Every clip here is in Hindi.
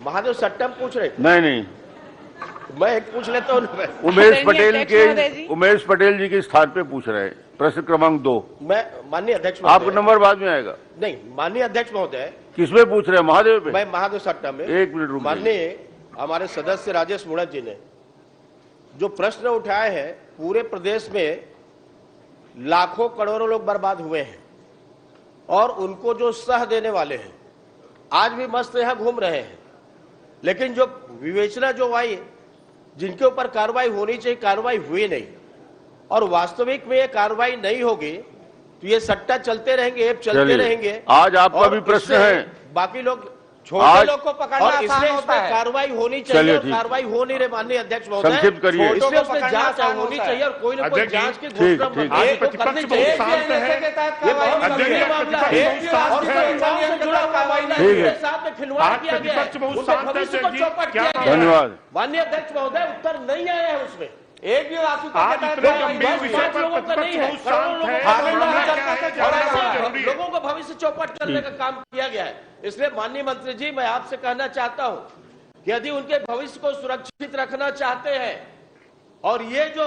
महादेव सट्टा पूछ रहे? नहीं, मैं एक पूछ लेता हूँ। उमेश पटेल जी के स्थान पे पूछ रहे हैं। प्रश्न क्रमांक 2। मैं माननीय अध्यक्ष, आपका नंबर बाद में आएगा। नहीं, माननीय अध्यक्ष महोदय, किसमें पूछ रहे हैं? महादेव पे? मैं महादेव सट्टा में। 1 मिनट रुक। माननीय हमारे सदस्य राजेश मुणत जी ने जो प्रश्न उठाए हैं, पूरे प्रदेश में लाखों करोड़ों लोग बर्बाद हुए हैं और उनको जो सह देने वाले हैं आज भी मस्त यहां घूम रहे हैं, लेकिन जो विवेचना जो आई, जिनके ऊपर कार्रवाई होनी चाहिए, कार्रवाई हुई नहीं, और वास्तविक में ये कार्रवाई नहीं होगी तो ये सट्टा चलते रहेंगे, ऐप चलते रहेंगे। आज आपका भी प्रश्न है, बाकी लोग छोटे लोग को पकड़ना आसान होता है, कार्रवाई होनी चाहिए, कार्रवाई हो नहीं रहे। माननीय अध्यक्ष महोदय, संक्षिप्त करिए। इसलिए उसमें जांच होनी चाहिए और कोई ना कोई जांच की घोषणा करनी चाहिए। साथ में खिलवाड़ किया गया है, भविष्य को चौपट किया गया है। धन्यवाद। माननीय अध्यक्ष महोदय, उत्तर नहीं आया है उसमें, एक भी लोगों को भविष्य चौपट करने का काम किया गया है। इसलिए माननीय मंत्री जी, मैं आपसे कहना चाहता हूं कि यदि उनके भविष्य को सुरक्षित रखना चाहते हैं और ये जो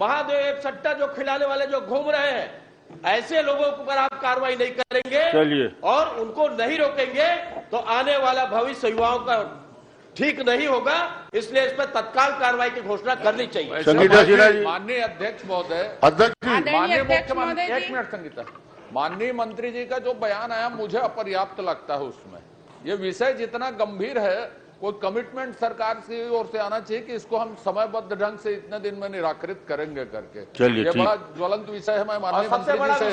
महादेव सट्टा जो खिलाने वाले जो घूम रहे हैं, ऐसे लोगों पर आप कार्रवाई नहीं करेंगे और उनको नहीं रोकेंगे तो आने वाला भविष्य युवाओं का ठीक नहीं होगा। इसलिए इस पर तत्काल कार्रवाई की घोषणा करनी चाहिए। संगीता सिन्हा जी। माननीय अध्यक्ष महोदय, माननीय मुख्यमंत्री, एक मिनट संगीता, माननीय मंत्री जी का जो बयान आया मुझे अपर्याप्त लगता है। उसमें ये विषय जितना गंभीर है, कोई कमिटमेंट सरकार की ओर से आना चाहिए कि इसको हम समयबद्ध ढंग से इतने दिन में निराकृत करेंगे करके। ये बड़ा ज्वलंत विषय है। मैं माननीय मंत्री जी से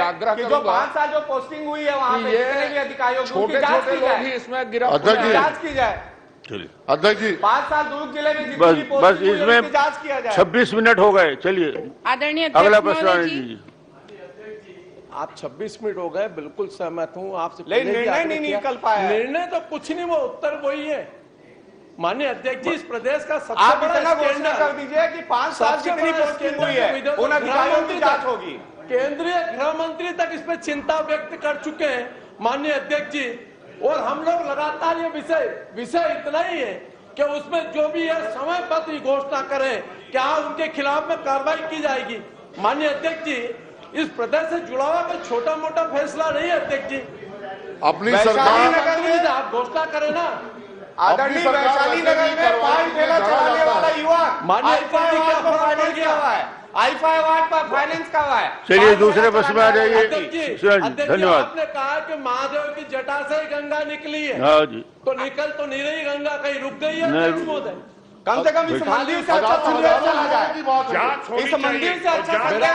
आग्रह करूंगा, 5 साल जो पोस्टिंग हुई है वहाँ पे जितने भी अधिकारियों की छोटे छोटे लोग ही इसमें गिरफ्तार जांच की जाए। अध्यक्ष जी, 5 साल दुर्ग जिले में बस इसमें जांच किया जाए। 26 मिनट हो गए। चलिए आदरणीय अगला प्रश्न जी। आप 26 मिनट हो गए, बिल्कुल सहमत हूँ आपसे। निर्णय नहीं निकल पाया। निर्णय तो कुछ नहीं, वो उत्तर वही है। माननीय अध्यक्ष जी, इस प्रदेश का सबसे आप बड़ा इतना घोषणा कर दीजिए कि 5 साल जितनी पोस्टिंग हुई है उन अधिकारियों की जांच होगी। केंद्रीय गृह मंत्री तक इस पर चिंता व्यक्त कर चुके हैं माननीय अध्यक्ष जी, और हम लोग लगातार ये विषय इतना ही है कि उसमें जो भी है समयबद्ध घोषणा करें, क्या उनके खिलाफ में कार्रवाई की जाएगी। माननीय अध्यक्ष जी, इस प्रदेश से जुड़ा हुआ कोई छोटा मोटा फैसला नहीं है अध्यक्ष जी। अपनी सरकार आप घोषणा करें ना। आदरणीय वैशाली नगर में 5 ठेला चलाने वाला युवक माननीय I5 पर फाइनेंस का हुआ है। चलिए दूसरे प्रश्न में आ जाइए। धन्यवाद। आपने कहा कि महादेव की जटा से गंगा निकली है। हाँ जी। तो निकल तो नहीं रही गंगा, कहीं रुक गई है? कम से कम इस मंदिर से अच्छा संदेश चला जाए, इस मंदिर से अच्छा संदेश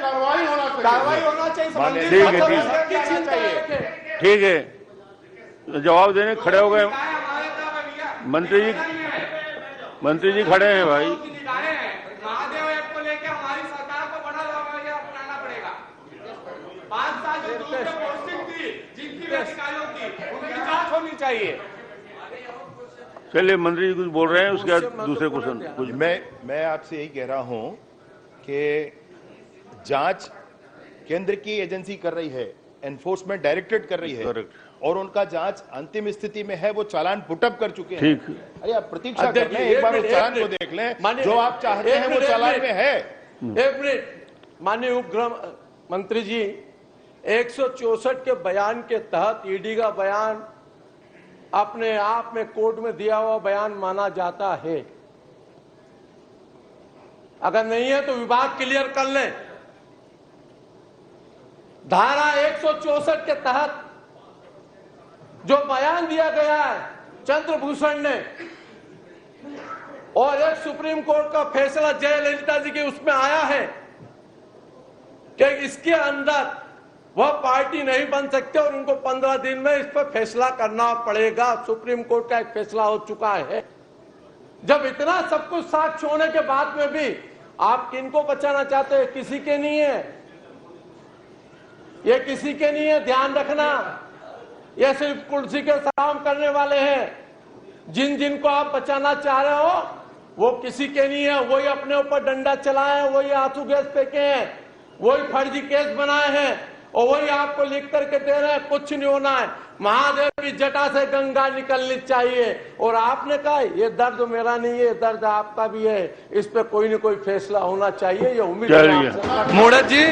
कार्रवाई होना चाहिए। ठीक है, जवाब देने खड़े हो गए मंत्री जी खड़े हैं भाई। महादेव ऐप को लेकर हमारी सरकार को बड़ा रवैया अपनाना पड़ेगा। 5 साल जो दूसरे पोस्टिंग थी, जिनकी अधिकारियों की, उनकी जांच होनी चाहिए। चलिए, मंत्री जी कुछ बोल रहे हैं, उसके बाद दूसरे क्वेश्चन कुछ। मैं आपसे यही कह रहा हूं कि जांच केंद्र की एजेंसी कर रही है, एनफोर्समेंट डायरेक्टरेट कर रही है, और उनका जांच अंतिम स्थिति में है। वो चालान पुटअप कर चुके हैं। ठीक। अरे आप प्रतीक्षा कर लें, एक बार उस चालान को देख लें, जो आप चाहते हैं वो चालान में है। एक मिनट, माननीय उपगृह मंत्री जी, 164 के बयान के तहत ईडी का बयान अपने आप में कोर्ट में दिया हुआ बयान माना जाता है। अगर नहीं है तो विवाद क्लियर कर लें। धारा 164 के तहत जो बयान दिया गया है चंद्रभूषण ने, और एक सुप्रीम कोर्ट का फैसला जयललिता जी के उसमें आया है कि इसके अंदर वह पार्टी नहीं बन सकते और उनको 15 दिन में इस पर फैसला करना पड़ेगा। सुप्रीम कोर्ट का एक फैसला हो चुका है। जब इतना सब कुछ साक्ष्य होने के बाद में भी आप किनको बचाना चाहते हैं? किसी के नहीं है, ये किसी के नहीं है, ध्यान रखना। ये सिर्फ कुर्सी के काम करने वाले हैं। जिनको आप बचाना चाह रहे हो वो किसी के नहीं है। वही अपने ऊपर डंडा चलाए हैं, वही आंसू गैस फेंके हैं, वही फर्जी केस बनाए हैं, और वही आपको लिख करके दे रहे हैं, कुछ नहीं होना है, महादेव की जटा से गंगा निकलनी चाहिए। और आपने कहा ये दर्द मेरा नहीं है, दर्द आपका भी है, इस पे कोई न कोई फैसला होना चाहिए, ये उम्मीद है। मोड़े जी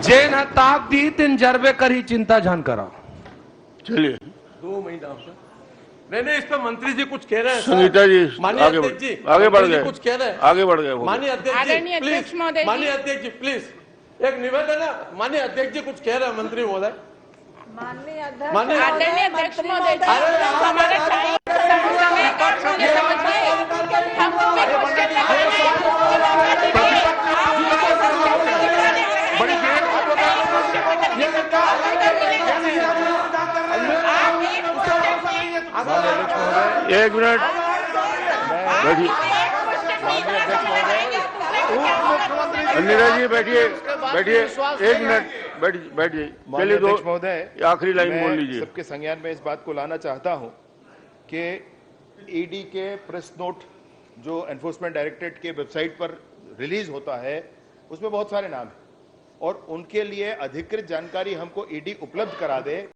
जेन ताक दी तीन जरबे करी चिंता जान करा। चलिए 2 महीना से नहीं, इस पे मंत्री जी कुछ कह रहे हैं। संगीता जी माननीय अध्यक्ष जी आगे बढ़ गए, कुछ कह रहे हैं, आगे बढ़ गए। माननीय अध्यक्ष जी प्लीज, माननीय अध्यक्ष जी प्लीज एक निवेदन है, माननीय अध्यक्ष जी कुछ कह रहे हैं मंत्री महोदय। आदरणीय अध्यक्ष महोदय जी, अरे हमारा समय का समय समझिए, हमको भी क्वेश्चन एक मिनट बैठिए, नीरज जी बैठिए, बैठिए 1 मिनट बैठिए। चलिए दो महोदय, आखिरी लाइन बोल मैं लीजिए। सबके संज्ञान में इस बात को लाना चाहता हूं कि ईडी के प्रेस नोट जो एनफोर्समेंट डायरेक्टरेट के वेबसाइट पर रिलीज होता है उसमें बहुत सारे नाम हैं और उनके लिए अधिकृत जानकारी हमको ईडी उपलब्ध करा दे।